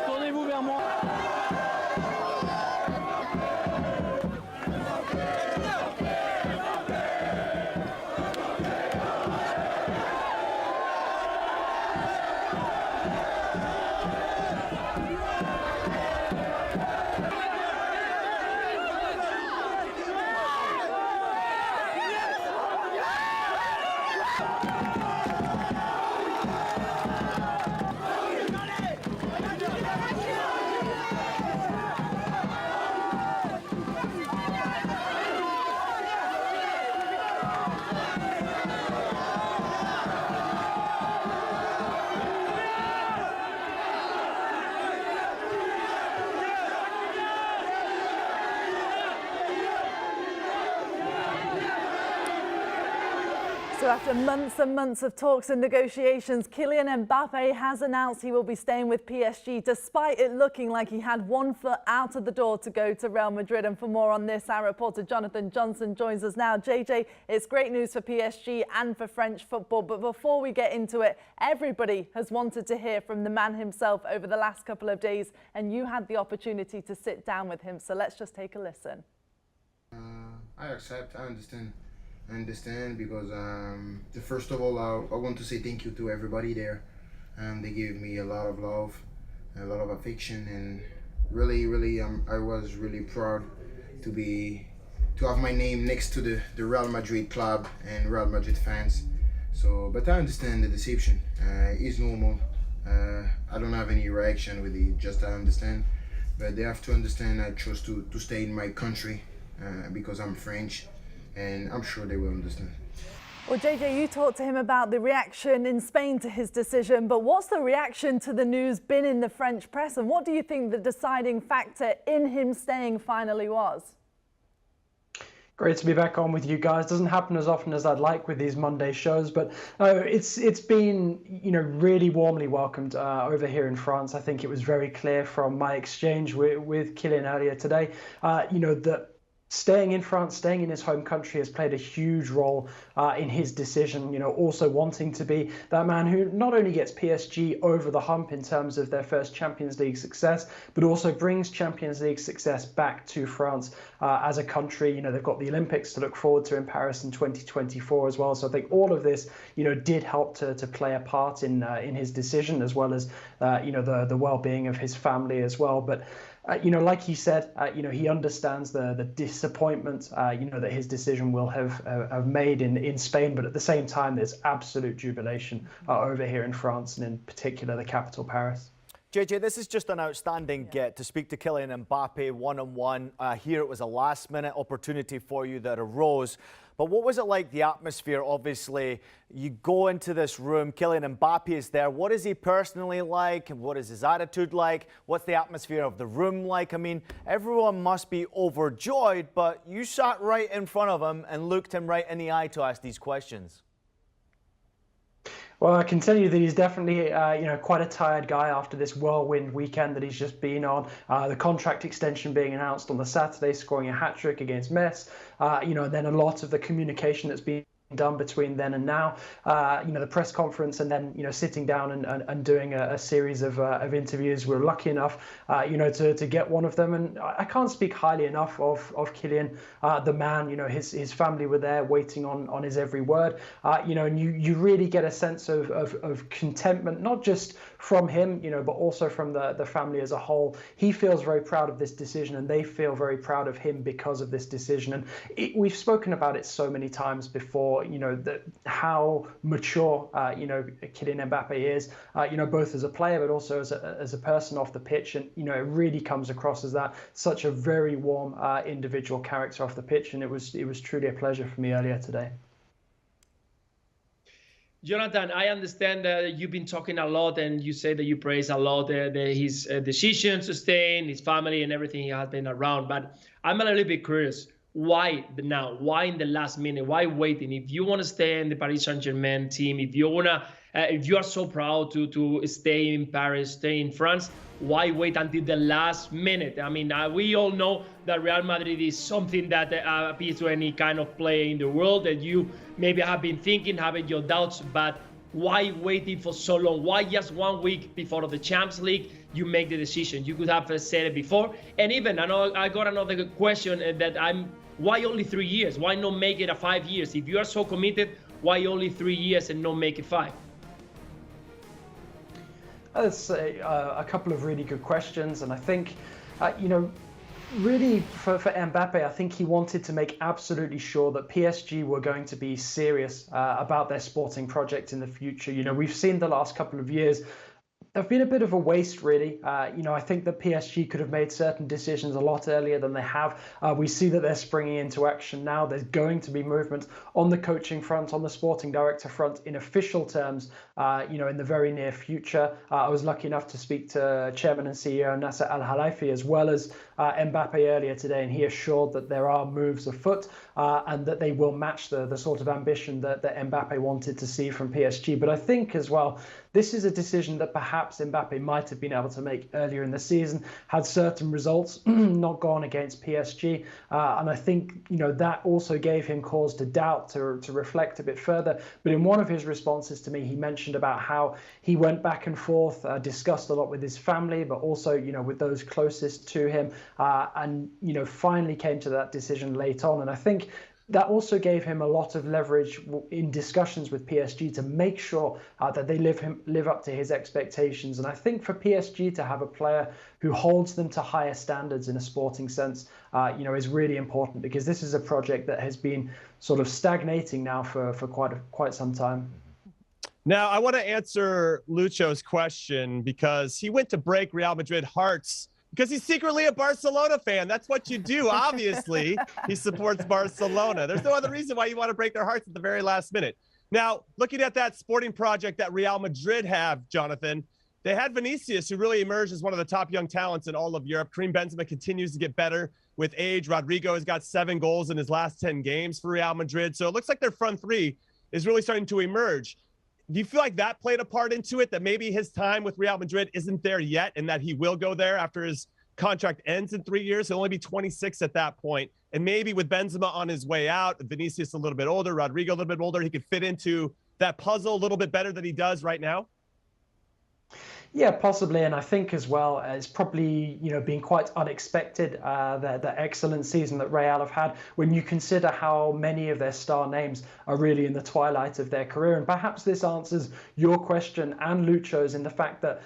Tournez-vous vers moi. So after months and months of talks and negotiations, Kylian Mbappé has announced he will be staying with PSG, despite it looking like he had one foot out of the door to go to Real Madrid. And for more on this, our reporter Jonathan Johnson joins us now. JJ, it's great news for PSG and for French football. But before we get into it, everybody has wanted to hear from the man himself over the last couple of days, and you had the opportunity to sit down with him. So let's just take a listen. I accept, I understand because first of all I want to say thank you to everybody there. They gave me a lot of love, a lot of affection, and really I was really proud to have my name next to the Real Madrid club and Real Madrid fans. So but I understand the deception. It's normal. I don't have any reaction with it, just I understand, but they have to understand I chose to stay in my country because I'm French, and I'm sure they will understand. Well, JJ, you talked to him about the reaction in Spain to his decision, but what's the reaction to the news been in the French press, and what do you think the deciding factor in him staying finally was? Great to be back on with you guys. Doesn't happen as often as I'd like with these Monday shows, but it's been really warmly welcomed over here in France. I think it was very clear from my exchange with Kylian earlier today, that staying in France, staying in his home country has played a huge role in his decision, also wanting to be that man who not only gets PSG over the hump in terms of their first Champions League success, but also brings Champions League success back to France as a country. They've got the Olympics to look forward to in Paris in 2024 as well. So I think all of this, did help to play a part in his decision, as well as, the well-being of his family as well. But like he said, he understands the disappointment, that his decision will have made in Spain. But at the same time, there's absolute jubilation over here in France, and in particular, the capital, Paris. JJ, this is just an outstanding get to speak to Kylian Mbappé one-on-one. Here it was a last-minute opportunity for you that arose. But what was it like, the atmosphere? Obviously, you go into this room, Kylian Mbappé is there. What is he personally like? What is his attitude like? What's the atmosphere of the room like? I mean, everyone must be overjoyed, but you sat right in front of him and looked him right in the eye to ask these questions. Well, I can tell you that he's definitely, quite a tired guy after this whirlwind weekend that he's just been on. The contract extension being announced on the Saturday, scoring a hat-trick against Metz. And then a lot of the communication that's been done between then and now, the press conference, and then sitting down and doing a series of interviews. We're lucky enough to get one of them, and I can't speak highly enough of Kylian, the man. His family were there waiting on his every word, and you really get a sense of contentment, not just from him, but also from the family as a whole. He feels very proud of this decision, and they feel very proud of him because of this decision. And we've spoken about it so many times before, how mature, Kylian Mbappé is, both as a player, but also as a person off the pitch. And, it really comes across as that, such a very warm individual character off the pitch. And it was truly a pleasure for me earlier today. Jonathan, I understand that you've been talking a lot, and you say that you praise a lot his decision to stay in, his family, and everything he has been around. But I'm a little bit curious. Why now? Why in the last minute? Why waiting? If you want to stay in the Paris Saint-Germain team, if you want to If you are so proud to stay in Paris, stay in France, why wait until the last minute? I mean, we all know that Real Madrid is something that appeals to any kind of player in the world, that you maybe have been thinking, having your doubts, but why waiting for so long? Why just 1 week before the Champions League you make the decision? You could have said it before. And even, I know I got another question why only 3 years? Why not make it 5 years? If you are so committed, why only 3 years and not make it 5? That's a couple of really good questions. And I think, really for Mbappé, I think he wanted to make absolutely sure that PSG were going to be serious about their sporting project in the future. We've seen the last couple of years, they've been a bit of a waste, really. I think that PSG could have made certain decisions a lot earlier than they have. We see that they're springing into action now. There's going to be movement on the coaching front, on the sporting director front, in official terms, in the very near future. I was lucky enough to speak to Chairman and CEO Nasser Al-Khelaifi as well as Mbappé earlier today, and he assured that there are moves afoot and that they will match the sort of ambition that Mbappé wanted to see from PSG. But I think as well, this is a decision that perhaps Mbappé might have been able to make earlier in the season, had certain results not gone against PSG. And I think, that also gave him cause to doubt, to reflect a bit further. But in one of his responses to me, he mentioned about how he went back and forth, discussed a lot with his family, but also, with those closest to him, and, finally came to that decision late on. And I think that also gave him a lot of leverage in discussions with PSG to make sure that they live up to his expectations. And I think for PSG to have a player who holds them to higher standards in a sporting sense, is really important, because this is a project that has been sort of stagnating now for quite some time. Now, I want to answer Lucho's question, because he went to break Real Madrid hearts because he's secretly a Barcelona fan. That's what you do. Obviously, he supports Barcelona. There's no other reason why you want to break their hearts at the very last minute. Now, looking at that sporting project that Real Madrid have, Jonathan, they had Vinicius, who really emerged as one of the top young talents in all of Europe. Karim Benzema continues to get better with age. Rodrigo has got 7 goals in his last 10 games for Real Madrid. So it looks like their front three is really starting to emerge. Do you feel like that played a part into it, that maybe his time with Real Madrid isn't there yet and that he will go there after his contract ends in 3 years? He'll only be 26 at that point. And maybe with Benzema on his way out, Vinicius a little bit older, Rodrigo a little bit older, he could fit into that puzzle a little bit better than he does right now? Yeah, possibly. And I think as well, it's probably, been quite unexpected, the excellent season that Real have had, when you consider how many of their star names are really in the twilight of their career. And perhaps this answers your question and Lucho's, in the fact that,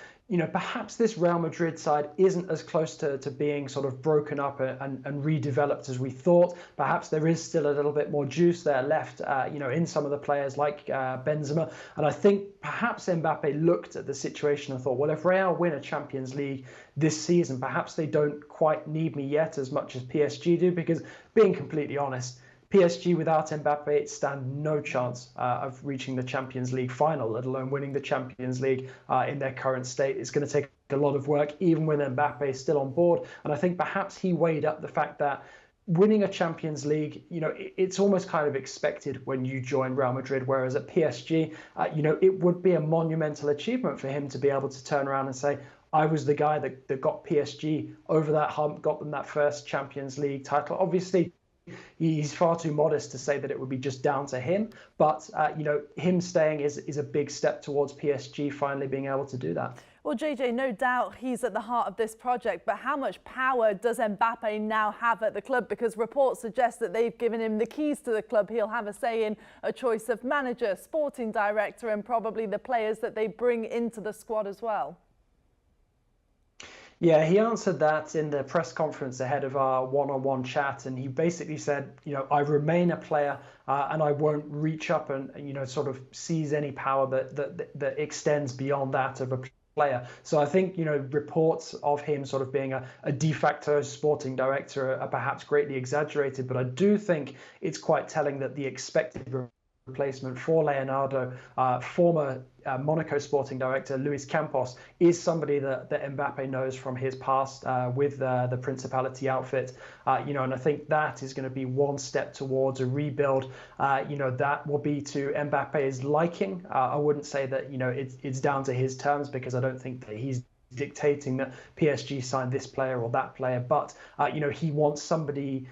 perhaps this Real Madrid side isn't as close to being sort of broken up and redeveloped as we thought. Perhaps there is still a little bit more juice there left, in some of the players like Benzema. And I think perhaps Mbappé looked at the situation and thought, well, if Real win a Champions League this season, perhaps they don't quite need me yet as much as PSG do, because being completely honest, PSG without Mbappé stand no chance of reaching the Champions League final, let alone winning the Champions League in their current state. It's going to take a lot of work, even with Mbappé still on board. And I think perhaps he weighed up the fact that winning a Champions League, it's almost kind of expected when you join Real Madrid, whereas at PSG, it would be a monumental achievement for him to be able to turn around and say, I was the guy that got PSG over that hump, got them that first Champions League title. Obviously, he's far too modest to say that it would be just down to him. But, him staying is a big step towards PSG finally being able to do that. Well, JJ, no doubt he's at the heart of this project, but how much power does Mbappé now have at the club? Because reports suggest that they've given him the keys to the club. He'll have a say in a choice of manager, sporting director, and probably the players that they bring into the squad as well. Yeah, he answered that in the press conference ahead of our one-on-one chat, and he basically said, I remain a player and I won't reach up and sort of seize any power that extends beyond that of a player. So I think, reports of him sort of being a de facto sporting director are perhaps greatly exaggerated, but I do think it's quite telling that the expected replacement for Leonardo, former Monaco sporting director Luis Campos, is somebody that Mbappé knows from his past with the Principality outfit. And I think that is going to be one step towards a rebuild. That will be to Mbappe's liking. I wouldn't say that it's down to his terms, because I don't think that he's dictating that PSG signed this player or that player, but he wants somebody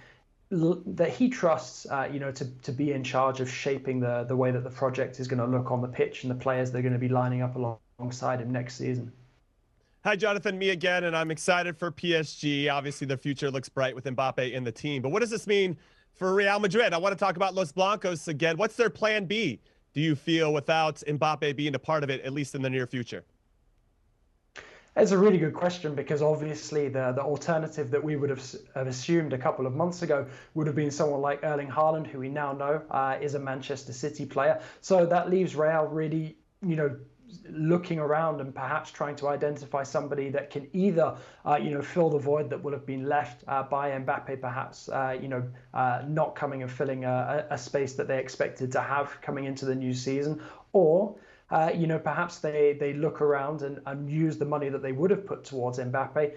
that he trusts, to be in charge of shaping the way that the project is going to look on the pitch and the players that are going to be lining up alongside him next season. Hi, Jonathan, me again, and I'm excited for PSG. Obviously, the future looks bright with Mbappé in the team. But what does this mean for Real Madrid? I want to talk about Los Blancos again. What's their plan B, do you feel, without Mbappé being a part of it, at least in the near future? It's a really good question, because obviously the alternative that we would have assumed a couple of months ago would have been someone like Erling Haaland, who we now know is a Manchester City player. So that leaves Real really, looking around and perhaps trying to identify somebody that can either, fill the void that would have been left by Mbappé, perhaps, not coming and filling a space that they expected to have coming into the new season, or perhaps they look around and use the money that they would have put towards Mbappé,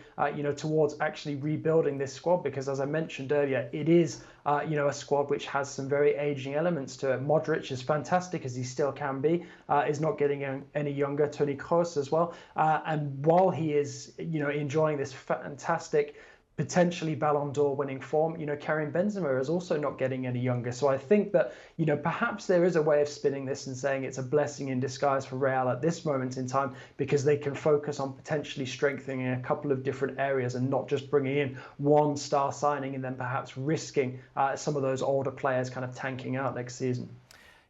towards actually rebuilding this squad, because as I mentioned earlier, it is, a squad which has some very aging elements to it. Modric, is fantastic as he still can be, is not getting any younger. Toni Kroos as well. And while he is, enjoying this fantastic, potentially Ballon d'Or winning form, Karim Benzema is also not getting any younger. So I think that, perhaps there is a way of spinning this and saying it's a blessing in disguise for Real at this moment in time, because they can focus on potentially strengthening a couple of different areas and not just bringing in one star signing and then perhaps risking some of those older players kind of tanking out next season.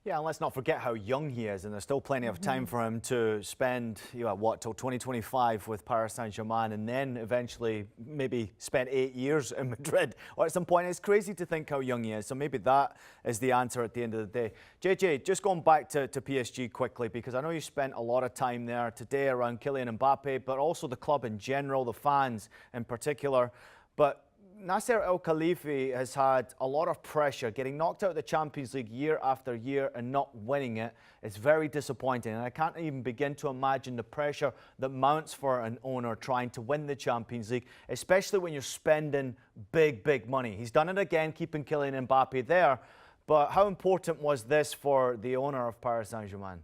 Yeah, and let's not forget how young he is, and there's still plenty of time for him to spend, till 2025 with Paris Saint-Germain, and then eventually maybe spend 8 years in Madrid, or at some point. It's crazy to think how young he is, so maybe that is the answer at the end of the day. JJ, just going back to PSG quickly, because I know you spent a lot of time there today around Kylian Mbappé, but also the club in general, the fans in particular. But Nasser El-Khelaïfi has had a lot of pressure, getting knocked out of the Champions League year after year and not winning it. It's very disappointing, and I can't even begin to imagine the pressure that mounts for an owner trying to win the Champions League, especially when you're spending big money. He's done it again, keeping Kylian Mbappé there, but how important was this for the owner of Paris Saint-Germain?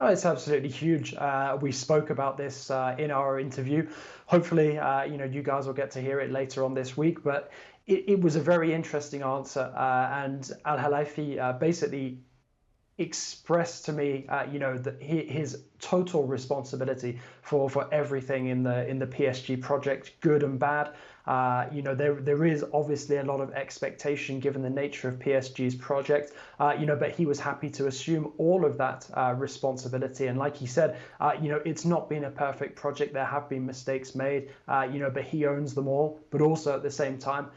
Oh, it's absolutely huge. We spoke about this in our interview. Hopefully, you guys will get to hear it later on this week. But it was a very interesting answer, and Al-Khelaïfi basically expressed to me, that his total responsibility for everything in the PSG project, good and bad. There is obviously a lot of expectation given the nature of PSG's project, but he was happy to assume all of that responsibility. And like he said, it's not been a perfect project. There have been mistakes made, but he owns them all. But also at the same time,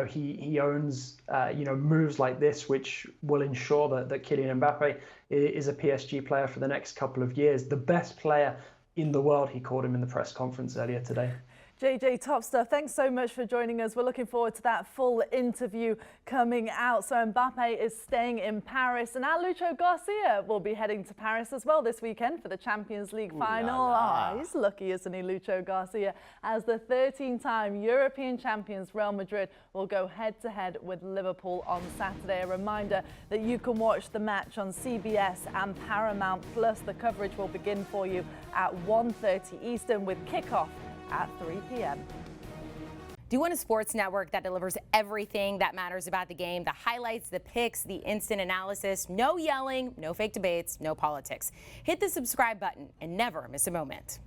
he owns, moves like this, which will ensure that Kylian Mbappé is a PSG player for the next couple of years. The best player in the world, he called him in the press conference earlier today. JJ, top stuff. Thanks so much for joining us. We're looking forward to that full interview coming out. So Mbappé is staying in Paris, and our Lucho Garcia will be heading to Paris as well this weekend for the Champions League final. He's lucky, isn't he, Lucho Garcia? As the 13-time European champions, Real Madrid will go head-to-head with Liverpool on Saturday. A reminder that you can watch the match on CBS and Paramount+. The coverage will begin for you at 1:30 Eastern with kickoff at 3 p.m. Do you want a sports network that delivers everything that matters about the game? The highlights, the picks, the instant analysis, no yelling, no fake debates, no politics. Hit the subscribe button and never miss a moment.